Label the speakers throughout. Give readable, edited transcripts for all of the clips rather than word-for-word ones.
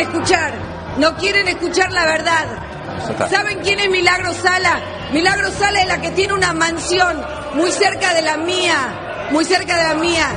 Speaker 1: escuchar. No quieren escuchar la verdad. ¿Saben quién es Milagro Sala? Milagro Sala es la que tiene una mansión muy cerca de la mía. Muy cerca de la mía.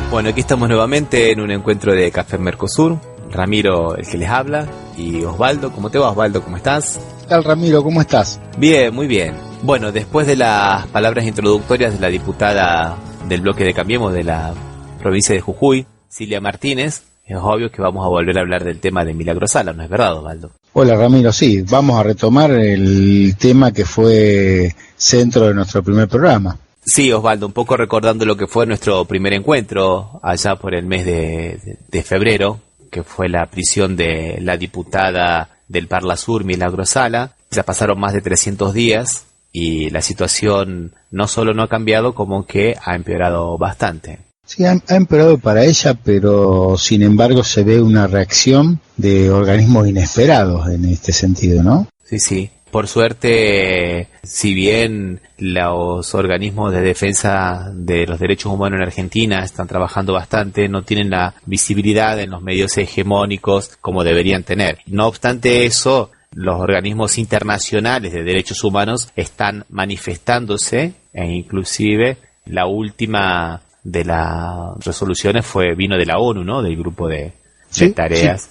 Speaker 2: Bueno, aquí estamos nuevamente en un encuentro de Café Mercosur. Ramiro, el que les habla, y Osvaldo. ¿Cómo te va, Osvaldo? ¿Cómo estás?
Speaker 3: ¿Qué tal, Ramiro? ¿Cómo estás?
Speaker 2: Bien, muy bien. Bueno, después de las palabras introductorias de la diputada del bloque de Cambiemos de la provincia de Jujuy, Cilia Martínez, es obvio que vamos a volver a hablar del tema de Milagro Sala, ¿no es verdad, Osvaldo?
Speaker 3: Hola, Ramiro, sí, vamos a retomar el tema que fue centro de nuestro primer programa.
Speaker 2: Sí, Osvaldo, un poco recordando lo que fue nuestro primer encuentro allá por el mes de febrero, que fue la prisión de la diputada del Parla Sur, Milagro Sala. Ya pasaron más de 300 días y la situación no solo no ha cambiado, como que ha empeorado bastante.
Speaker 3: Sí, ha empeorado para ella, pero sin embargo se ve una reacción de organismos inesperados en este sentido, ¿no?
Speaker 2: Sí, sí. Por suerte, si bien los organismos de defensa de los derechos humanos en Argentina están trabajando bastante, no tienen la visibilidad en los medios hegemónicos como deberían tener. No obstante eso, los organismos internacionales de derechos humanos están manifestándose, e inclusive la última de las resoluciones vino de la ONU, ¿no? Del grupo de tareas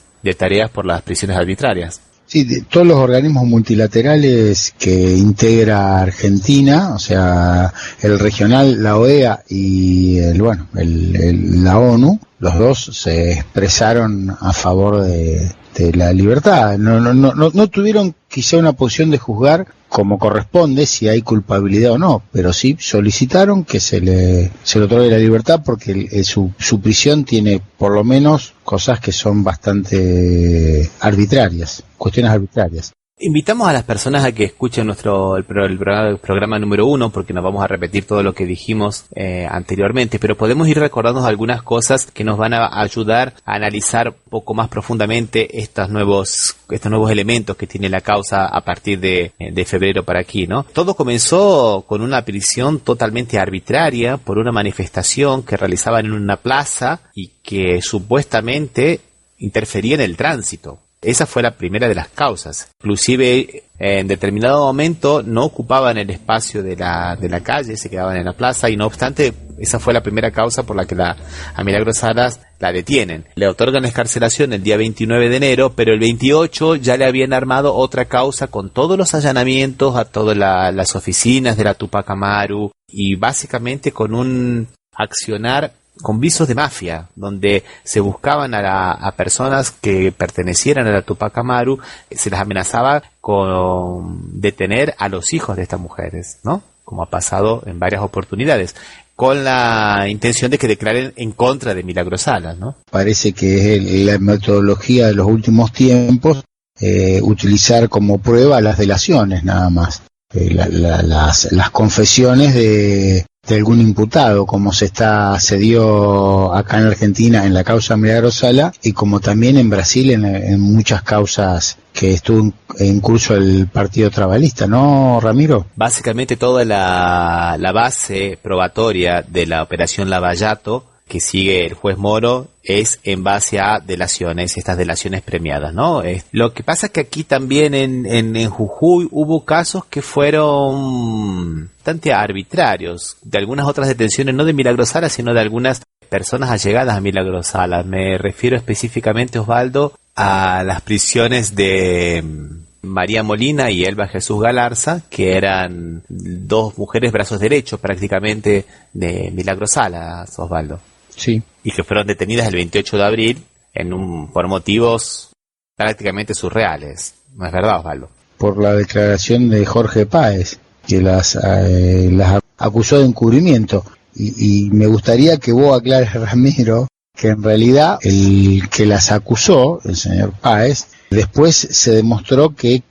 Speaker 2: por las prisiones arbitrarias.
Speaker 3: Sí, de todos los organismos multilaterales que integra Argentina, o sea, el regional, la OEA y la ONU, los dos se expresaron a favor de la libertad. No tuvieron quizá una posición de juzgar como corresponde si hay culpabilidad o no, pero sí solicitaron que se le otorgue la libertad porque su prisión tiene por lo menos cosas que son bastante arbitrarias, cuestiones arbitrarias.
Speaker 2: Invitamos a las personas a que escuchen el programa número 1, porque nos vamos a repetir todo lo que dijimos anteriormente, pero podemos ir recordando algunas cosas que nos van a ayudar a analizar un poco más profundamente estos nuevos elementos que tiene la causa a partir de febrero para aquí, ¿no? Todo comenzó con una prisión totalmente arbitraria por una manifestación que realizaban en una plaza y que supuestamente interfería en el tránsito. Esa fue la primera de las causas. Inclusive en determinado momento no ocupaban el espacio de la calle, se quedaban en la plaza y no obstante esa fue la primera causa por la que a Milagro Salas la detienen. Le otorgan la excarcelación el día 29 de enero, pero el 28 ya le habían armado otra causa con todos los allanamientos a todas las oficinas de la Tupac Amaru y básicamente con un accionar con visos de mafia, donde se buscaban a personas que pertenecieran a la Tupac Amaru, se las amenazaba con detener a los hijos de estas mujeres, ¿no? Como ha pasado en varias oportunidades, con la intención de que declaren en contra de Milagro Sala, ¿no?
Speaker 3: Parece que es la metodología de los últimos tiempos, utilizar como prueba las delaciones nada más, las confesiones de algún imputado, como se dio acá en Argentina en la causa Milagro Sala y como también en Brasil en muchas causas que estuvo en curso el partido trabalista, ¿no, Ramiro?
Speaker 2: Básicamente toda la base probatoria de la operación Lavallato que sigue el juez Moro es en base a delaciones, estas delaciones premiadas, ¿no? Lo que pasa es que aquí también en Jujuy hubo casos que fueron bastante arbitrarios, de algunas otras detenciones, no de Milagro Sala, sino de algunas personas allegadas a Milagro Sala. Me refiero específicamente, Osvaldo, a las prisiones de María Molina y Elba Jesús Galarza, que eran dos mujeres brazos derechos prácticamente de Milagro Sala, Osvaldo.
Speaker 3: Sí.
Speaker 2: Y que fueron detenidas el 28 de abril por motivos prácticamente surreales. ¿No es verdad, Osvaldo?
Speaker 3: Por la declaración de Jorge Páez, que las acusó de encubrimiento. Y me gustaría que vos aclares, Ramiro, que en realidad el que las acusó, el señor Páez, después se demostró qué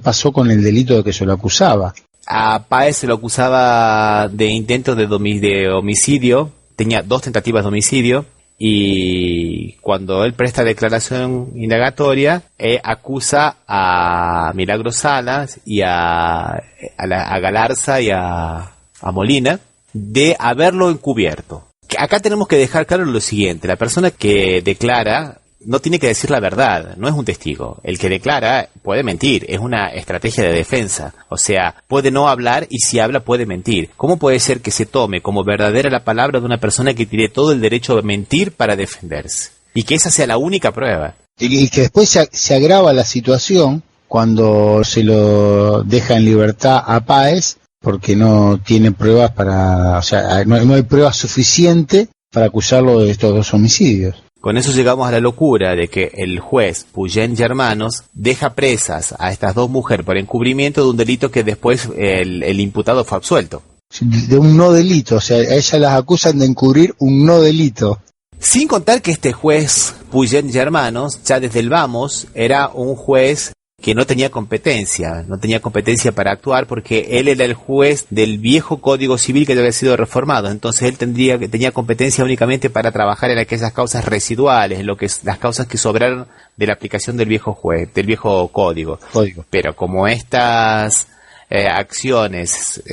Speaker 3: pasó con el delito de que se lo acusaba.
Speaker 2: A Páez se lo acusaba de intento de homicidio. Tenía 2 tentativas de homicidio y cuando él presta declaración indagatoria, acusa a Milagro Salas y a Galarza y a Molina de haberlo encubierto. Acá tenemos que dejar claro lo siguiente: la persona que declara no tiene que decir la verdad, no es un testigo. El que declara puede mentir, es una estrategia de defensa. O sea, puede no hablar y si habla puede mentir. ¿Cómo puede ser que se tome como verdadera la palabra de una persona que tiene todo el derecho de mentir para defenderse? Y que esa sea la única prueba.
Speaker 3: Y que después se agrava la situación cuando se lo deja en libertad a Páez, porque no tiene pruebas o sea, no hay pruebas suficientes para acusarlo de estos 2 homicidios.
Speaker 2: Con eso llegamos a la locura de que el juez Puyén y Hermanos deja presas a estas 2 mujeres por encubrimiento de un delito que después el imputado fue absuelto.
Speaker 3: De un no delito, o sea, a ellas las acusan de encubrir un no delito.
Speaker 2: Sin contar que este juez Puyén y Hermanos, ya desde el vamos, era un juez que no tenía competencia para actuar porque él era el juez del viejo Código Civil que había sido reformado. Entonces él tenía competencia únicamente para trabajar en aquellas causas residuales, en las causas que sobraron de la aplicación del viejo código. Pero como estas acciones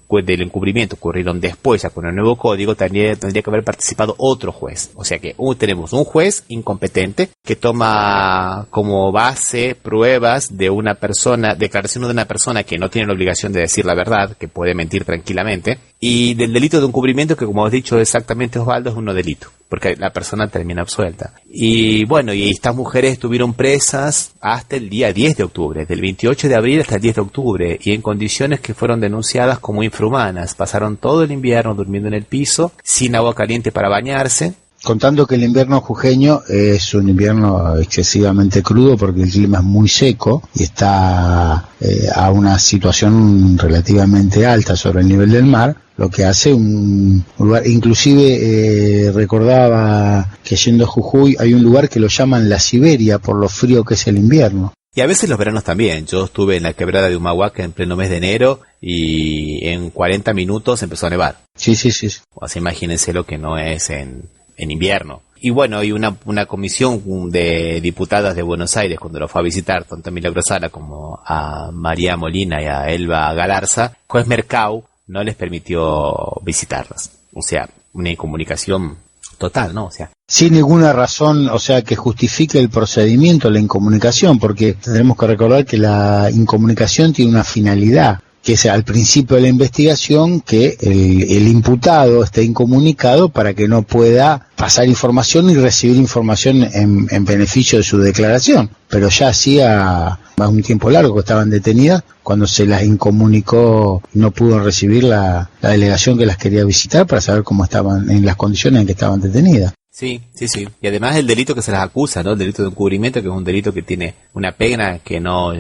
Speaker 2: del encubrimiento ocurrieron después, ya con el nuevo código, tendría que haber participado otro juez. O sea que tenemos un juez incompetente que toma como base pruebas de una persona, declaraciones de una persona que no tiene la obligación de decir la verdad, que puede mentir tranquilamente, y del delito de encubrimiento, que como has dicho exactamente, Osvaldo, es un no delito, porque la persona termina absuelta. Y bueno, y estas mujeres estuvieron presas hasta el día 10 de octubre, del 28 de abril hasta el 10 de octubre, y en condiciones que fueron denunciadas como infrahumanas. Pasaron todo el invierno durmiendo en el piso, sin agua caliente para bañarse.
Speaker 3: Contando que el invierno jujeño es un invierno excesivamente crudo porque el clima es muy seco y está a una situación relativamente alta sobre el nivel del mar, lo que hace un lugar, inclusive recordaba que yendo a Jujuy hay un lugar que lo llaman la Siberia por lo frío que es el invierno.
Speaker 2: Y a veces los veranos también. Yo estuve en la quebrada de Humahuaca en pleno mes de enero y en 40 minutos empezó a nevar.
Speaker 3: Sí.
Speaker 2: O sea, imagínense lo que no es en invierno. Y bueno, hay una comisión de diputadas de Buenos Aires, cuando lo fue a visitar tanto a Milagro Sala como a María Molina y a Elba Galarza, juez Mercau no les permitió visitarlas. O sea, una incomunicación total, ¿no? O sea,
Speaker 3: sin ninguna razón, o sea, que justifique el procedimiento, la incomunicación, porque tendremos que recordar que la incomunicación tiene una finalidad, que es al principio de la investigación que el imputado esté incomunicado para que no pueda pasar información ni recibir información en beneficio de su declaración. Pero ya hacía más un tiempo largo que estaban detenidas cuando se las incomunicó y no pudo recibir la delegación que las quería visitar para saber cómo estaban, en las condiciones en que estaban detenidas.
Speaker 2: Sí. Y además el delito que se las acusa, ¿no? El delito de encubrimiento, que es un delito que tiene una pena que no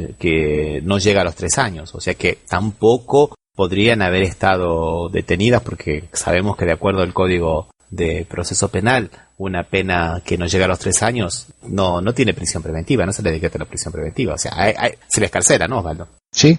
Speaker 2: llega a los 3 años. O sea que tampoco podrían haber estado detenidas porque sabemos que de acuerdo al Código de Proceso Penal, una pena que no llega a los 3 años no tiene prisión preventiva, no se le decreta la prisión preventiva. O sea, se le escarcela, ¿no, Osvaldo?
Speaker 3: Sí.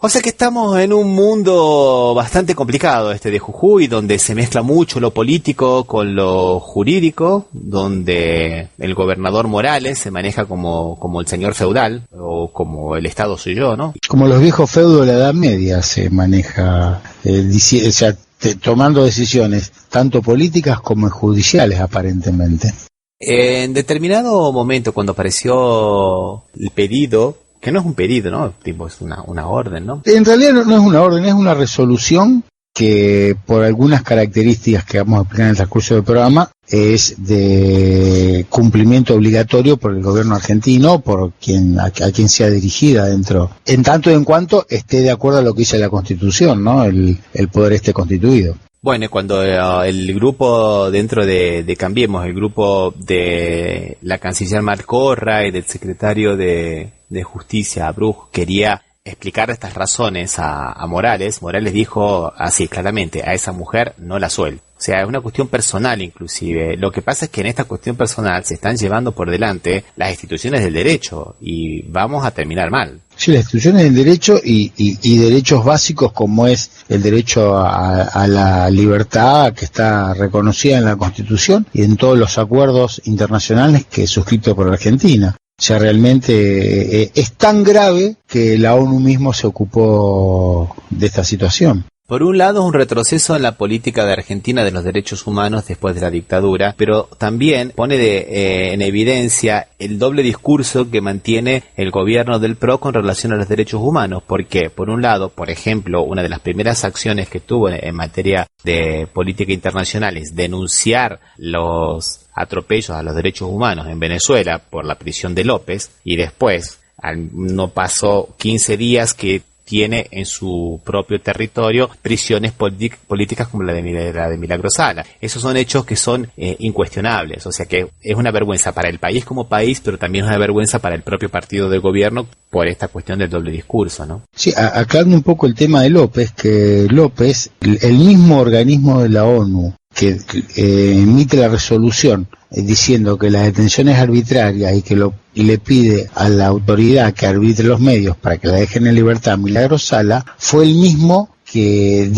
Speaker 2: O sea que estamos en un mundo bastante complicado de Jujuy, donde se mezcla mucho lo político con lo jurídico, donde el gobernador Morales se maneja como el señor feudal, o como el Estado soy yo, ¿no? Como los viejos feudos de la Edad Media se maneja, o sea, tomando decisiones tanto políticas como judiciales, aparentemente. En determinado momento, cuando apareció el pedido, que no es un pedido, ¿no? Tipo, es una orden, ¿no? En realidad no es una orden, es una resolución que por algunas características que vamos a explicar en el transcurso del programa es de cumplimiento obligatorio por el gobierno argentino, por a quien sea dirigida dentro, en tanto y en cuanto esté de acuerdo a lo que dice la Constitución, ¿no? El poder esté constituido. Bueno, cuando el grupo dentro de Cambiemos, el grupo de la canciller Malcorra y del secretario de Justicia, Bruch, quería explicar estas razones a Morales, Morales dijo así claramente: a esa mujer no la suelto. O sea, es una cuestión personal inclusive. Lo que pasa es que en esta cuestión personal se están llevando por delante las instituciones del derecho y vamos a terminar mal. Sí, las instituciones del derecho y derechos básicos como es el derecho a la libertad que está reconocida en la Constitución y en todos los acuerdos internacionales que es suscrito por Argentina. O sea, realmente es tan grave que la ONU mismo se ocupó de esta situación. Por un lado, es un retroceso en la política de Argentina de los derechos humanos después de la dictadura, pero también pone en evidencia el doble discurso que mantiene el gobierno del PRO con relación a los derechos humanos. Porque, por un lado, por ejemplo, una de las primeras acciones que tuvo en materia de política internacional es denunciar los atropellos a los derechos humanos en Venezuela por la prisión de López, y después, no pasó 15 días que tiene en su propio territorio prisiones políticas como la de Milagro Sala. Esos son hechos que son incuestionables, o sea que es una vergüenza para el país como país, pero también es una vergüenza para el propio partido del gobierno por esta cuestión del doble discurso, ¿no?
Speaker 3: Sí, aclarando un poco el tema de López, que López, el mismo organismo de la ONU que emite la resolución diciendo que la detención es arbitraria y le pide a la autoridad que arbitre los medios para que la dejen en libertad a Milagro Sala, fue el mismo que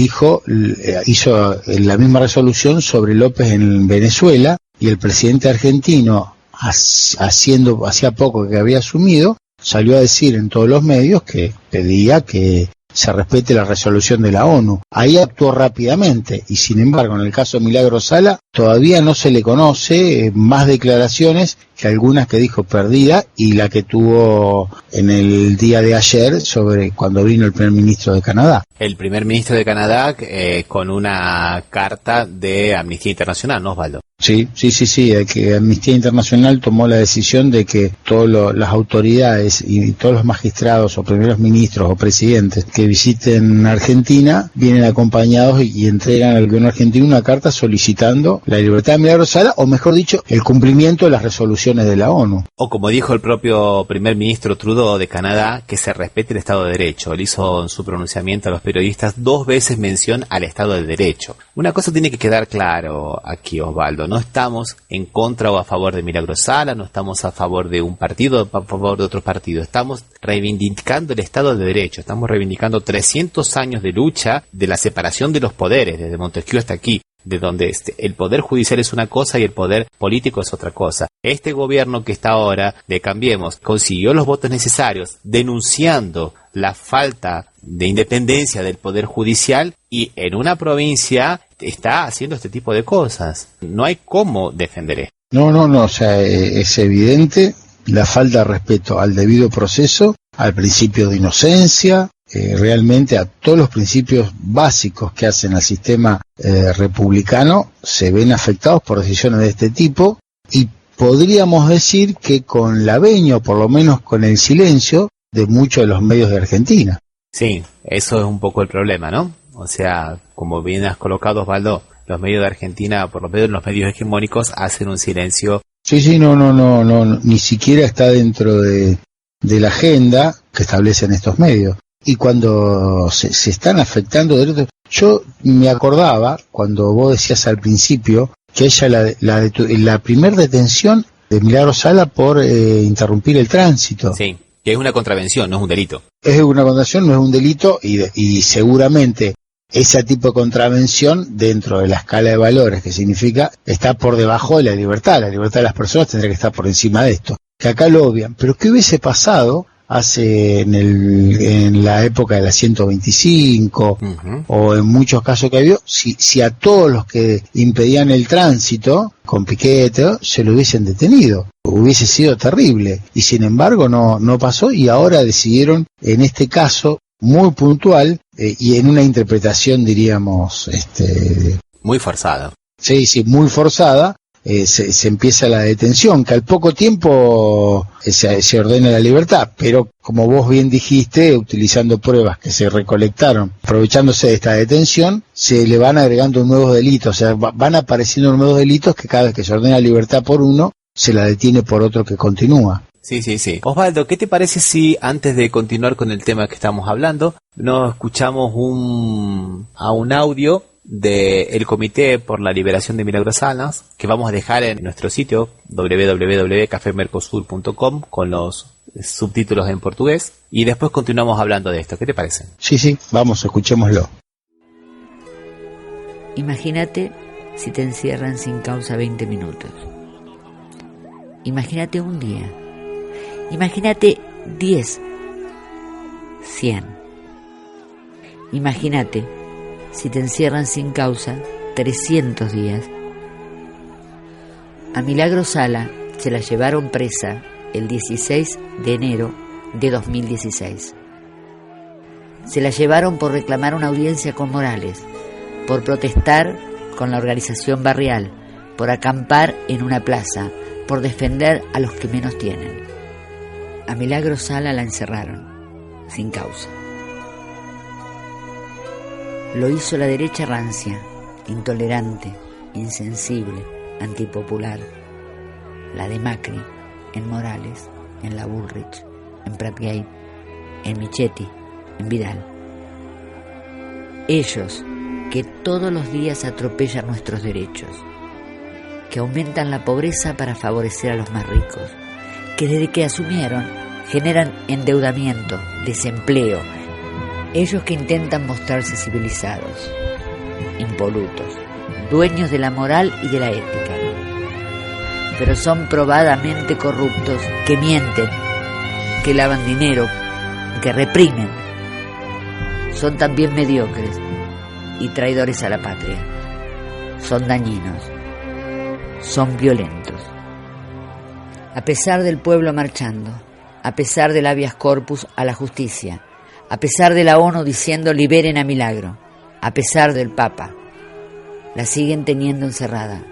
Speaker 3: hizo la misma resolución sobre López en Venezuela, y el presidente argentino, hacía poco que había asumido, salió a decir en todos los medios que pedía que se respete la resolución de la ONU. Ahí actuó rápidamente, y sin embargo en el caso de Milagro Sala todavía no se le conoce más declaraciones que algunas que dijo perdida, y la que tuvo en el día de ayer sobre cuando vino el primer ministro de Canadá.
Speaker 2: El primer ministro de Canadá con una carta de Amnistía Internacional, ¿no, Osvaldo?
Speaker 3: Sí, que Amnistía Internacional tomó la decisión de que todas las autoridades y todos los magistrados o primeros ministros o presidentes que visiten Argentina vienen acompañados y entregan al gobierno argentino una carta solicitando la libertad de Milagro Sala, o mejor dicho, el cumplimiento de las resoluciones de la ONU.
Speaker 2: O como dijo el propio primer ministro Trudeau de Canadá, que se respete el Estado de Derecho. Él hizo en su pronunciamiento a los periodistas 2 veces mención al Estado de Derecho. Una cosa tiene que quedar claro aquí, Osvaldo. No estamos en contra o a favor de Milagro Sala, no estamos a favor de un partido o a favor de otro partido. Estamos reivindicando el Estado de Derecho, estamos reivindicando 300 años de lucha de la separación de los poderes, desde Montesquieu hasta aquí, de donde el poder judicial es una cosa y el poder político es otra cosa. Este gobierno que está ahora, de Cambiemos, consiguió los votos necesarios denunciando la falta de independencia del poder judicial, y en una provincia está haciendo este tipo de cosas. No hay cómo defender esto.
Speaker 3: No, o sea, es evidente la falta de respeto al debido proceso, al principio de inocencia, realmente a todos los principios básicos que hacen al sistema republicano se ven afectados por decisiones de este tipo, y podríamos decir que con la venia, o por lo menos con el silencio de muchos de los medios de Argentina.
Speaker 2: Sí, eso es un poco el problema, ¿no? O sea, como bien has colocado, Osvaldo, los medios de Argentina, por lo menos los medios hegemónicos, hacen un silencio.
Speaker 3: Sí, no, ni siquiera está dentro de la agenda que establecen estos medios. Y cuando se están afectando derechos, yo me acordaba cuando vos decías al principio que ella la primer detención de Milagro Sala por interrumpir el tránsito.
Speaker 2: Sí, que es una contravención, no es un delito.
Speaker 3: Es una contravención, no es un delito, y seguramente ese tipo de contravención dentro de la escala de valores que significa está por debajo de la libertad. La libertad de las personas tendría que estar por encima de esto, que acá lo obvian. Pero ¿qué hubiese pasado en la época de la 125 o en muchos casos que había, si a todos los que impedían el tránsito con piquete se lo hubiesen detenido? Hubiese sido terrible, y sin embargo no pasó, y ahora decidieron en este caso muy puntual y en una interpretación, diríamos,
Speaker 2: muy forzada.
Speaker 3: Sí, muy forzada. Se empieza la detención, que al poco tiempo se ordena la libertad, pero como vos bien dijiste, utilizando pruebas que se recolectaron, aprovechándose de esta detención, se le van agregando nuevos delitos, o sea, van apareciendo nuevos delitos que cada vez que se ordena la libertad por uno, se la detiene por otro que continúa.
Speaker 2: Sí. Osvaldo, ¿qué te parece si antes de continuar con el tema que estamos hablando, nos escuchamos un audio del Comité por la Liberación de Milagro Sala, que vamos a dejar en nuestro sitio www.cafemercosur.com con los subtítulos en portugués, y después continuamos hablando de esto? ¿Qué te parece?
Speaker 3: Sí, vamos, escuchémoslo.
Speaker 4: Imagínate si te encierran sin causa 20 minutos. Imagínate un día. Imagínate 10, 100. Imagínate si te encierran sin causa 300 días. A Milagro Sala se la llevaron presa el 16 de enero de 2016. Se la llevaron por reclamar una audiencia con Morales, por protestar con la organización barrial, por acampar en una plaza, por defender a los que menos tienen. A Milagro Sala la encerraron, sin causa. Lo hizo la derecha rancia, intolerante, insensible, antipopular. La de Macri, en Morales, en la Bullrich, en Pratgate, en Michetti, en Vidal. Ellos que todos los días atropellan nuestros derechos, que aumentan la pobreza para favorecer a los más ricos, que desde que asumieron generan endeudamiento, desempleo. Ellos que intentan mostrarse civilizados, impolutos, dueños de la moral y de la ética, pero son probadamente corruptos, que mienten, que lavan dinero, que reprimen. Son también mediocres y traidores a la patria. Son dañinos, son violentos. A pesar del pueblo marchando, a pesar del habeas corpus a la justicia, a pesar de la ONU diciendo liberen a Milagro, a pesar del Papa, la siguen teniendo encerrada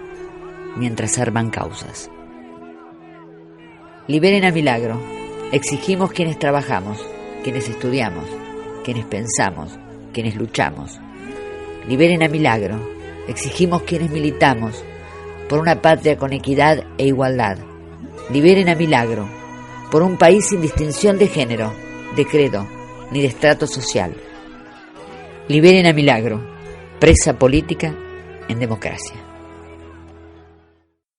Speaker 4: mientras arman causas. Liberen a Milagro, exigimos quienes trabajamos, quienes estudiamos, quienes pensamos, quienes luchamos. Liberen a Milagro, exigimos quienes militamos por una patria con equidad e igualdad. Liberen a Milagro, por un país sin distinción de género, de credo, ni de estrato social. Liberen a Milagro, presa política en democracia.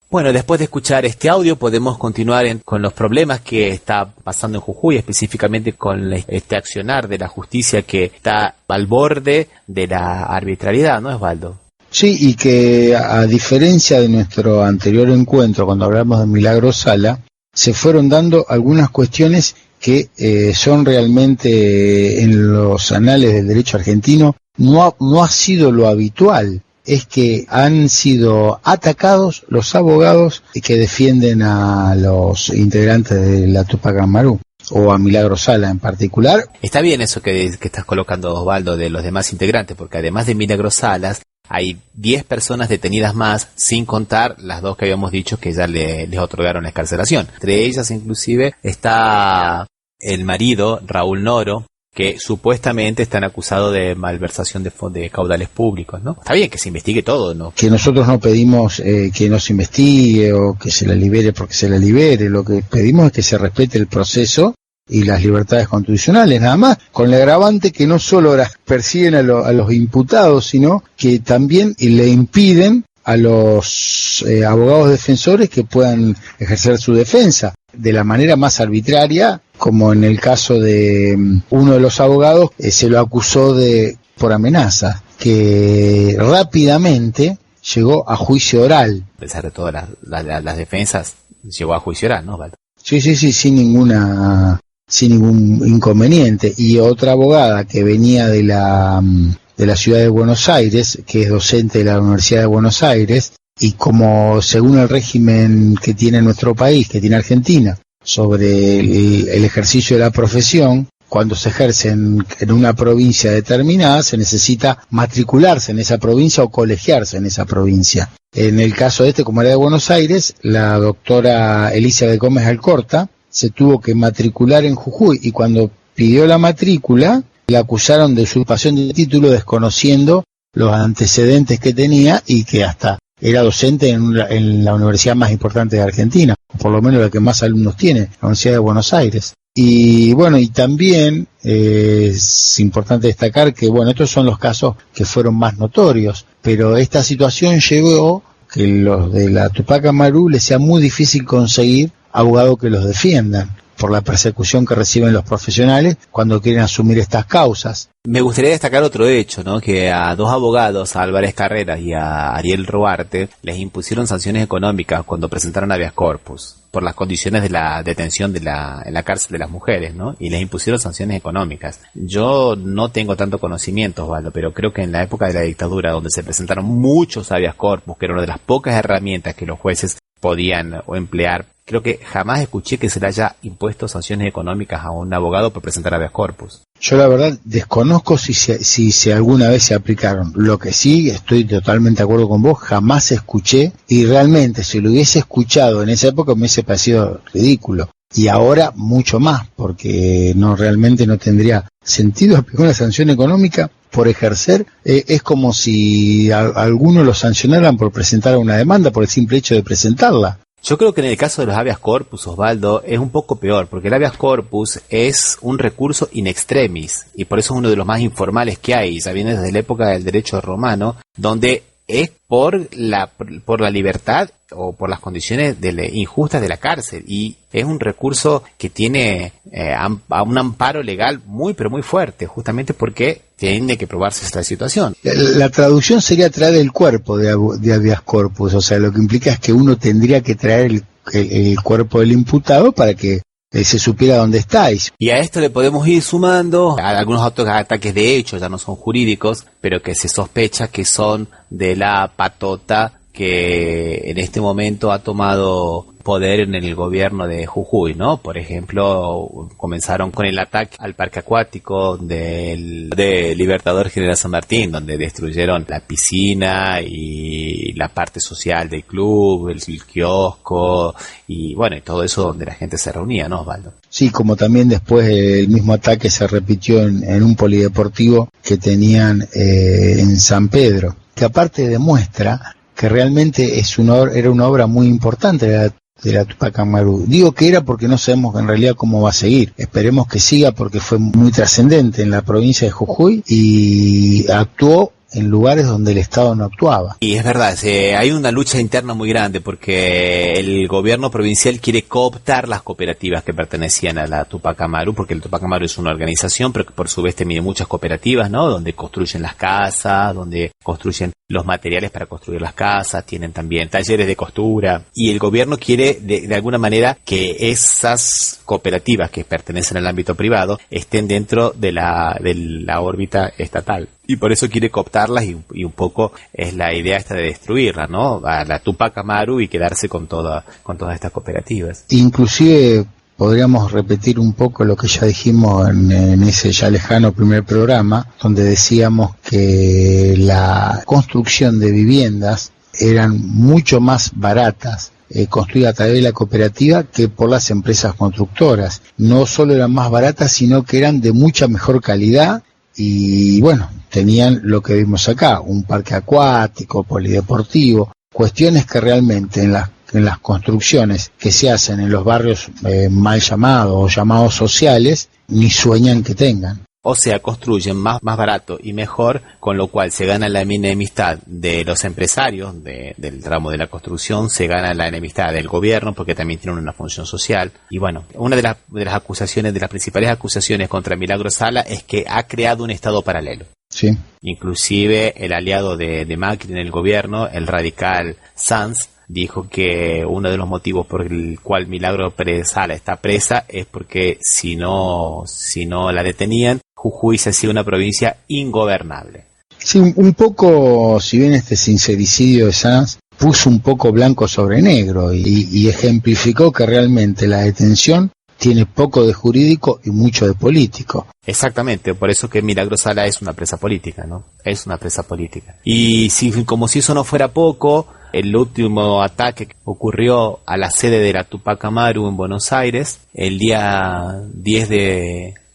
Speaker 2: Bueno, después de escuchar este audio podemos continuar con los problemas que está pasando en Jujuy, específicamente con este accionar de la justicia que está al borde de la arbitrariedad, ¿no, Osvaldo?
Speaker 3: Sí, y que a diferencia de nuestro anterior encuentro, cuando hablamos de Milagro Sala, se fueron dando algunas cuestiones que son realmente en los anales del derecho argentino, no ha sido lo habitual. Es que han sido atacados los abogados que defienden a los integrantes de la Tupac Amaru, o a Milagro Sala en particular.
Speaker 2: Está bien eso que estás colocando, Osvaldo, de los demás integrantes, porque además de Milagro Salas, hay 10 personas detenidas más, sin contar las 2 que habíamos dicho que ya les otorgaron la excarcelación. Entre ellas, inclusive, está el marido, Raúl Noro, que supuestamente están acusados de malversación de caudales públicos, ¿no? Está bien que se investigue todo, ¿no?
Speaker 3: Que nosotros no pedimos que no se investigue o que se la libere porque se la libere. Lo que pedimos es que se respete el proceso y las libertades constitucionales, nada más, con el agravante que no solo persiguen a los imputados, sino que también le impiden a los abogados defensores que puedan ejercer su defensa de la manera más arbitraria, como en el caso de uno de los abogados, se lo acusó por amenaza, que rápidamente llegó a juicio oral.
Speaker 2: A pesar de todas las defensas, llegó a juicio oral, ¿no, Osvaldo?
Speaker 3: Sí, sin ningún inconveniente. Y otra abogada que venía de la ciudad de Buenos Aires, que es docente de la Universidad de Buenos Aires, y como según el régimen que tiene nuestro país, que tiene Argentina, sobre el ejercicio de la profesión, cuando se ejerce en una provincia determinada, se necesita matricularse en esa provincia o colegiarse en esa provincia. En el caso como era de Buenos Aires, la doctora Elizabeth Gómez Alcorta se tuvo que matricular en Jujuy, y cuando pidió la matrícula, la acusaron de usurpación de título, desconociendo los antecedentes que tenía y que hasta era docente en la universidad más importante de Argentina, por lo menos la que más alumnos tiene, la Universidad de Buenos Aires. Y bueno, y también es importante destacar que, bueno, estos son los casos que fueron más notorios, pero esta situación llevó que los de la Tupac Amaru les sea muy difícil conseguir abogados que los defiendan, por la persecución que reciben los profesionales cuando quieren asumir estas causas.
Speaker 2: Me gustaría destacar otro hecho, ¿no? Que a 2 abogados, a Álvarez Carreras y a Ariel Ruarte, les impusieron sanciones económicas cuando presentaron habeas corpus por las condiciones de la detención en la cárcel de las mujeres, ¿no? Y les impusieron sanciones económicas. Yo no tengo tanto conocimiento, Osvaldo, pero creo que en la época de la dictadura, donde se presentaron muchos habeas corpus, que era una de las pocas herramientas que los jueces podían emplear, creo que jamás escuché que se le haya impuesto sanciones económicas a un abogado por presentar habeas corpus.
Speaker 3: Yo la verdad desconozco si alguna vez se aplicaron. Lo que sí, estoy totalmente de acuerdo con vos, jamás escuché, y realmente si lo hubiese escuchado en esa época me hubiese parecido ridículo. Y ahora mucho más, porque realmente no tendría sentido aplicar una sanción económica por ejercer. Es como si algunos lo sancionaran por presentar una demanda, por el simple hecho de presentarla.
Speaker 2: Yo creo que en el caso de los habeas corpus, Osvaldo, es un poco peor, porque el habeas corpus es un recurso in extremis, y por eso es uno de los más informales que hay, ya viene desde la época del derecho romano, donde es por la libertad o por las condiciones injustas de la cárcel, y es un recurso que tiene un amparo legal muy pero muy fuerte, justamente porque tiene que probarse esta situación.
Speaker 3: La traducción sería traer el cuerpo de habeas corpus, o sea, lo que implica es que uno tendría que traer el cuerpo del imputado para que se supiera dónde estáis.
Speaker 2: Y a esto le podemos ir sumando algunos otros ataques de hecho, ya no son jurídicos, pero que se sospecha que son de la patota que en este momento ha tomado poder en el gobierno de Jujuy, ¿no? Por ejemplo, comenzaron con el ataque al parque acuático de Libertador General San Martín, donde destruyeron la piscina y la parte social del club, el kiosco, y bueno, y todo eso donde la gente se reunía, ¿no, Osvaldo?
Speaker 3: Sí, como también después el mismo ataque se repitió en un polideportivo que tenían en San Pedro, que aparte demuestra que realmente era una obra muy importante de la Tupac Amaru. Digo que era porque no sabemos en realidad cómo va a seguir. Esperemos que siga porque fue muy trascendente en la provincia de Jujuy y actuó en lugares donde el Estado no actuaba.
Speaker 2: Y es verdad, hay una lucha interna muy grande porque el gobierno provincial quiere cooptar las cooperativas que pertenecían a la Tupac Amaru, porque el Tupac Amaru es una organización, pero que por su vez tiene muchas cooperativas, ¿no? Donde construyen las casas, donde construyen los materiales para construir las casas, tienen también talleres de costura, y el gobierno quiere de alguna manera que esas cooperativas que pertenecen al ámbito privado estén dentro de la órbita estatal. Y por eso quiere cooptarlas y un poco es la idea esta de destruirla, ¿no? A la Tupac Amaru y quedarse con todas estas cooperativas.
Speaker 3: Inclusive podríamos repetir un poco lo que ya dijimos en ese ya lejano primer programa, donde decíamos que la construcción de viviendas eran mucho más baratas construida a través de la cooperativa que por las empresas constructoras. No solo eran más baratas, sino que eran de mucha mejor calidad y bueno, tenían lo que vimos acá, un parque acuático, polideportivo, cuestiones que realmente en las construcciones que se hacen en los barrios mal llamados o llamados sociales, ni sueñan que tengan.
Speaker 2: O sea, construyen más barato y mejor, con lo cual se gana la enemistad de los empresarios del tramo de la construcción, se gana la enemistad del gobierno porque también tienen una función social. Y bueno, una de las acusaciones, de las principales acusaciones contra Milagro Sala es que ha creado un estado paralelo.
Speaker 3: Sí.
Speaker 2: Inclusive el aliado de Macri en el gobierno, el radical Sanz, dijo que uno de los motivos por el cual Milagro Sala está presa es porque si no la detenían, Jujuy se hacía una provincia ingobernable.
Speaker 3: Sí, un poco, si bien este sincericidio de Sanz puso un poco blanco sobre negro y ejemplificó que realmente la detención tiene poco de jurídico y mucho de político.
Speaker 2: Exactamente, por eso que Milagro Sala es una presa política, ¿no? Es una presa política. Y como si eso no fuera poco, el último ataque ocurrió a la sede de la Tupac Amaru en Buenos Aires el día 10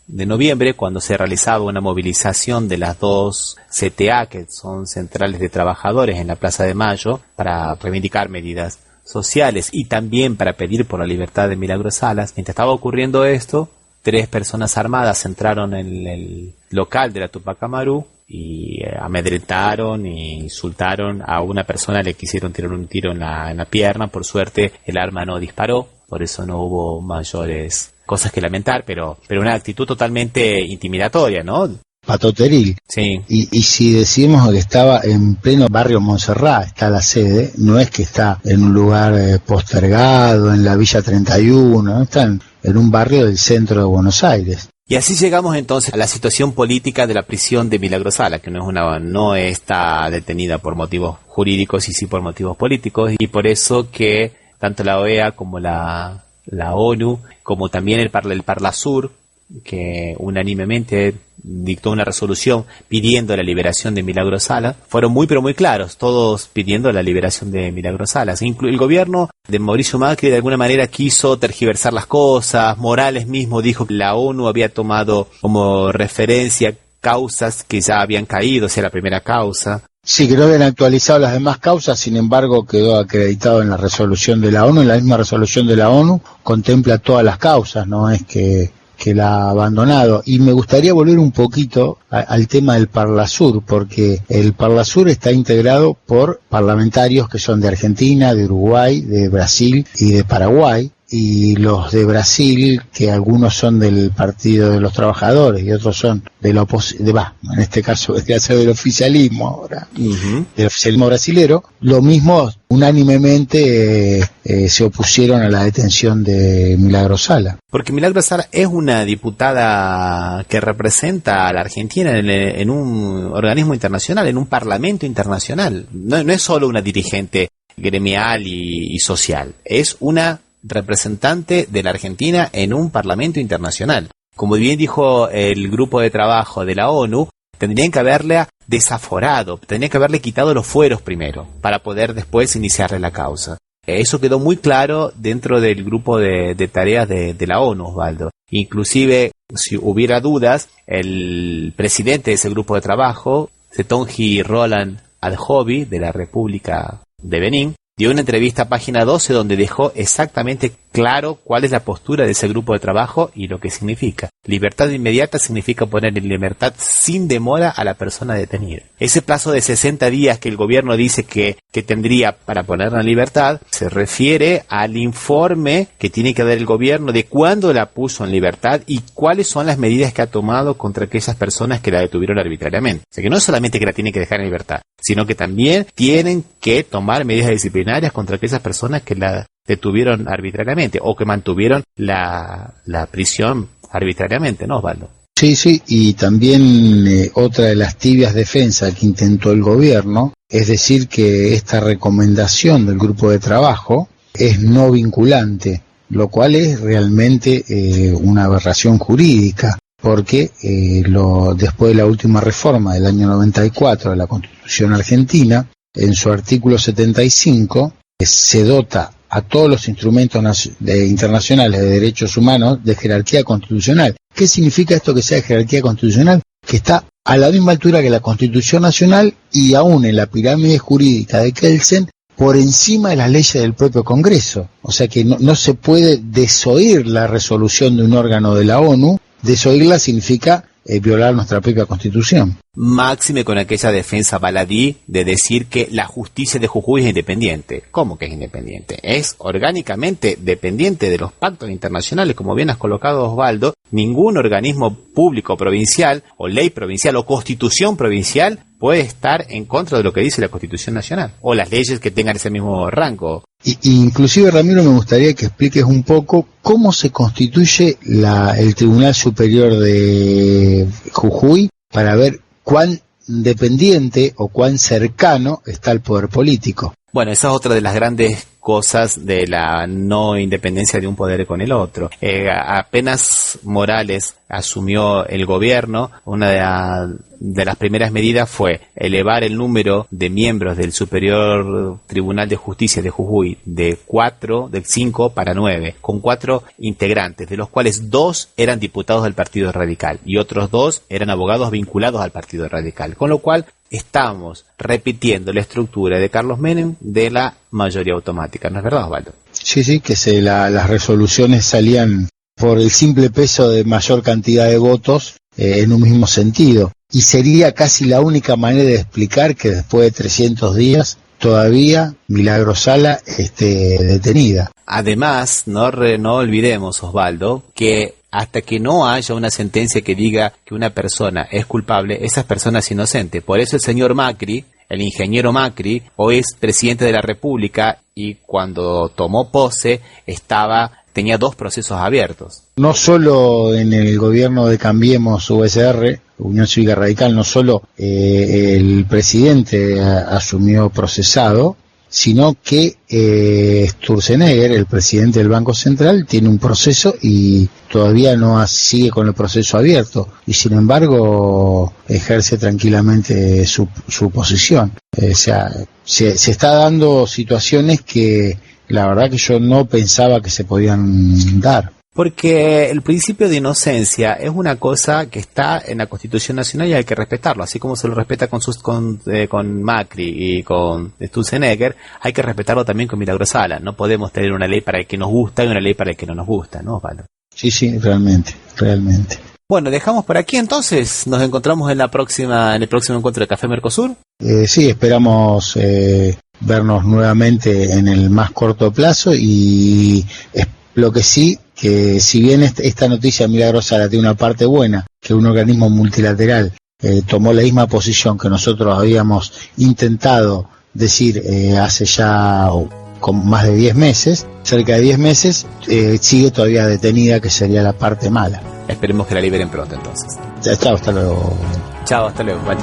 Speaker 2: de noviembre, cuando se realizaba una movilización de las dos CTA, que son centrales de trabajadores, en la Plaza de Mayo, para reivindicar medidas sociales y también para pedir por la libertad de Milagro Salas. Mientras estaba ocurriendo esto, 3 personas armadas entraron en el local de la Tupac Amaru y amedrentaron e insultaron a una persona, le quisieron tirar un tiro en la pierna. Por suerte el arma no disparó, por eso no hubo mayores cosas que lamentar, pero una actitud totalmente intimidatoria, ¿no?
Speaker 3: Patoteril.
Speaker 2: Sí.
Speaker 3: Y si decimos que estaba en pleno barrio Montserrat, está la sede, no es que está en un lugar postergado, en la Villa 31, ¿no? Está en un barrio del centro de Buenos Aires.
Speaker 2: Y así llegamos entonces a la situación política de la prisión de Milagro Sala, que no está detenida por motivos jurídicos y sí por motivos políticos, y por eso que tanto la OEA como la ONU, como también el Parlasur, que unánimemente dictó una resolución pidiendo la liberación de Milagro Sala, fueron muy pero muy claros, todos pidiendo la liberación de Milagro Sala. El gobierno de Mauricio Macri de alguna manera quiso tergiversar las cosas. Morales mismo dijo que la ONU había tomado como referencia causas que ya habían caído, o sea, la primera causa.
Speaker 3: Sí, que no habían actualizado las demás causas, sin embargo quedó acreditado en la resolución de la ONU. En la misma resolución de la ONU contempla todas las causas, no es que la ha abandonado. Y me gustaría volver un poquito al tema del Parlasur, porque el Parlasur está integrado por parlamentarios que son de Argentina, de Uruguay, de Brasil y de Paraguay. Y los de Brasil, que algunos son del Partido de los Trabajadores y otros son de la oposición, en este caso debería ser del oficialismo ahora, del oficialismo brasilero, lo mismo unánimemente se opusieron a la detención de Milagro Sala.
Speaker 2: Porque Milagro Sala es una diputada que representa a la Argentina en un organismo internacional, en un parlamento internacional. No es solo una dirigente gremial y social, es una representante de la Argentina en un parlamento internacional. Como bien dijo el grupo de trabajo de la ONU, tendrían que haberle desaforado, tendrían que haberle quitado los fueros primero, para poder después iniciarle la causa. Eso quedó muy claro dentro del grupo de tareas de la ONU, Osvaldo. Inclusive, si hubiera dudas, el presidente de ese grupo de trabajo, Setonji Roland Aljobi, de la República de Benín, dio una entrevista a Página 12 donde dejó exactamente claro cuál es la postura de ese grupo de trabajo y lo que significa. Libertad inmediata significa poner en libertad sin demora a la persona detenida. Ese plazo de 60 días que el gobierno dice que tendría para ponerla en libertad se refiere al informe que tiene que dar el gobierno de cuándo la puso en libertad y cuáles son las medidas que ha tomado contra aquellas personas que la detuvieron arbitrariamente. O sea que no solamente que la tiene que dejar en libertad, sino que también tienen que tomar medidas disciplinarias contra aquellas personas que la detuvieron arbitrariamente o que mantuvieron la prisión arbitrariamente, ¿no, Osvaldo?
Speaker 3: Sí, y también otra de las tibias defensas que intentó el gobierno es decir que esta recomendación del grupo de trabajo es no vinculante, lo cual es realmente una aberración jurídica, porque después de la última reforma del año 94 de la Constitución Argentina, en su artículo 75 se dota a todos los instrumentos internacionales de derechos humanos de jerarquía constitucional. ¿Qué significa esto que sea de jerarquía constitucional? Que está a la misma altura que la Constitución Nacional y aún en la pirámide jurídica de Kelsen por encima de las leyes del propio Congreso. O sea que no se puede desoír la resolución de un órgano de la ONU. Desoírla significa violar nuestra propia Constitución.
Speaker 2: Máxime con aquella defensa baladí de decir que la justicia de Jujuy es independiente. ¿Cómo que es independiente? Es orgánicamente dependiente de los pactos internacionales, como bien has colocado, Osvaldo. Ningún organismo público provincial, o ley provincial, o constitución provincial puede estar en contra de lo que dice la Constitución Nacional, o las leyes que tengan ese mismo rango.
Speaker 3: Inclusive, Ramiro, me gustaría que expliques un poco cómo se constituye el Tribunal Superior de Jujuy para ver cuán dependiente o cuán cercano está el poder político.
Speaker 2: Bueno, esa es otra de las grandes cosas de la no independencia de un poder con el otro. Apenas Morales asumió el gobierno, una de las primeras medidas fue elevar el número de miembros del Superior Tribunal de Justicia de Jujuy de 5 para 9, con 4 integrantes, de los cuales 2 eran diputados del Partido Radical y otros 2 eran abogados vinculados al Partido Radical, con lo cual estamos repitiendo la estructura de Carlos Menem de la mayoría automática, ¿no es verdad, Osvaldo?
Speaker 3: Sí, que las resoluciones salían por el simple peso de mayor cantidad de votos en un mismo sentido. Y sería casi la única manera de explicar que después de 300 días todavía Milagro Sala esté detenida.
Speaker 2: Además, no olvidemos, Osvaldo, que hasta que no haya una sentencia que diga que una persona es culpable, esa persona es inocente. Por eso el señor Macri, el ingeniero Macri, hoy es presidente de la República y cuando tomó pose tenía 2 procesos abiertos.
Speaker 3: No solo en el gobierno de Cambiemos USR, Unión Cívica Radical, no solo el presidente asumió procesado, sino que Sturzenegger, el presidente del Banco Central, tiene un proceso y todavía sigue con el proceso abierto y sin embargo ejerce tranquilamente su posición. O sea, se está dando situaciones que la verdad que yo no pensaba que se podían dar.
Speaker 2: Porque el principio de inocencia es una cosa que está en la Constitución Nacional y hay que respetarlo, así como se lo respeta con Macri y con Sturzenegger, hay que respetarlo también con Milagro Sala. No podemos tener una ley para el que nos gusta y una ley para el que no nos gusta, ¿no, Osvaldo?
Speaker 3: Sí, realmente.
Speaker 2: Bueno, dejamos por aquí entonces, nos encontramos en el próximo encuentro de Café Mercosur.
Speaker 3: Sí, esperamos vernos nuevamente en el más corto plazo y lo que sí, que si bien esta noticia Milagro Sala tiene una parte buena, que un organismo multilateral tomó la misma posición que nosotros habíamos intentado decir hace ya con más de 10 meses, cerca de 10 meses, sigue todavía detenida, que sería la parte mala.
Speaker 2: Esperemos que la liberen pronto entonces.
Speaker 3: Chao, hasta luego.
Speaker 2: Chao, hasta luego. Bye.